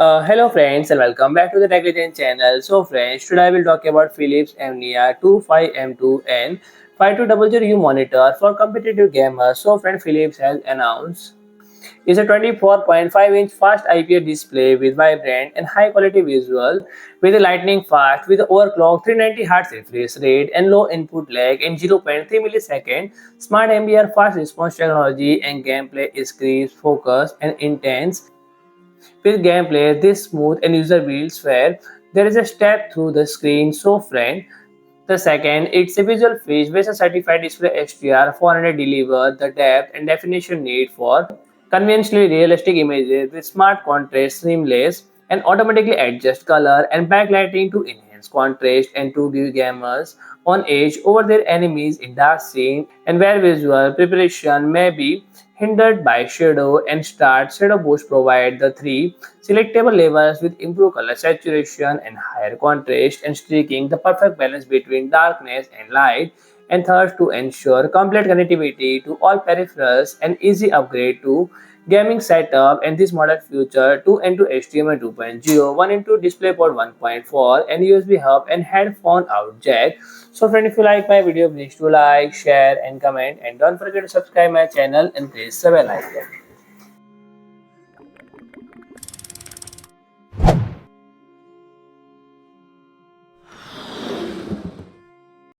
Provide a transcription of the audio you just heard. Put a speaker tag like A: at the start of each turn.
A: Hello friends and welcome back to the Technology channel. So friends, today I will talk about Philips Evnia 25M2N5200U monitor for competitive gamers. So friend, Philips has announced is a 24.5-inch fast IPS display with vibrant and high quality visual with a lightning fast with overclocked 390 Hz refresh rate and low input lag and 0.3 millisecond Smart MBR fast response technology and gameplay is crisp, focused and intense with gameplay this smooth and user feels where there is a step through the screen so friend. The second, it's a visual feature VESA-certified DisplayHDR 400 deliver the depth and definition need for conventionally realistic images with smart contrast, seamless, and automatically adjust color and backlighting to enhance contrast and to give gamers on edge over their enemies in dark scene and where visual preparation may be hindered by shadow and start shadow boost provide the three selectable levels with improved color saturation and higher contrast and streaking the perfect balance between darkness and light and third to ensure complete connectivity to all peripherals and easy upgrade to gaming setup and this model feature 2 into HDMI 2.0, 1 into DisplayPort 1.4 and USB hub and headphone out jack. So friend, if you like my video, please do like, share and comment and don't forget to subscribe my channel and press the bell icon.